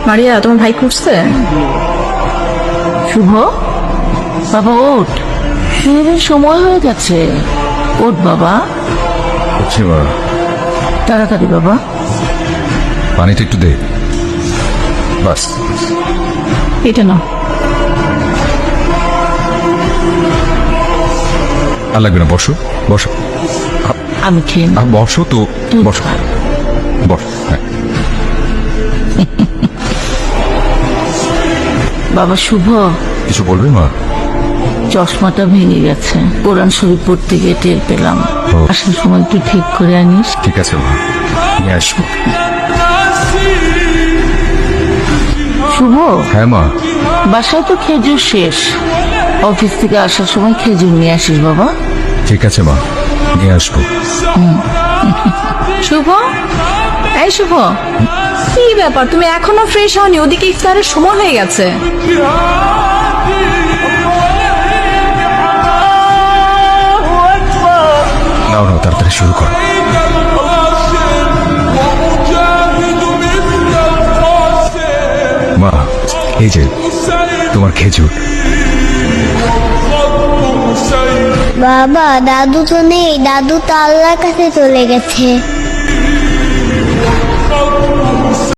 মারিয়া, তোমার ভাই করছে? শুভ, বাবা ওঠ, ফেরার সময় হয়ে গেছে। ওঠ বাবা, হচ্ছে মা। তাড়াতাড়ি বাবা। পানিটা একটু দে, বাস। এটা না, আর লাগবে না, বসো বসো। আমি খেয়ে নেব। বসো তো, তুই বসো খা। বসো। হ্যাঁ, বাবা শুভ, কিছু বলবে মা? চশমাটা ভেঙে গেছে, কোরআন শরীফ পড়তে গিয়ে টের পেলাম। ও। আসার সময় একটু ঠিক করে আনিস। ঠিক আছে মা, নিয়ে আসবো। শুভ, হ্যাঁ মা, বাসায় তো খেজুর শেষ, অফিস থেকে আসার সময় খেজুর নিয়ে আসিস বাবা। ঠিক আছে মা, নিয়ে আসবো। শুভ, এই শুভ, কি ব্যাপার, তুমি এখনো ফ্রেশ হওনি? ওদিকে ইফতারের সময় হয়ে গেছে। নাও নাও, তাড়াতাড়ি শুরু করো। মা, এই যে তোমার খেজুর। বাবা, দাদু তো নেই, দাদু তো আল্লাহর কাছে চলে গেছে।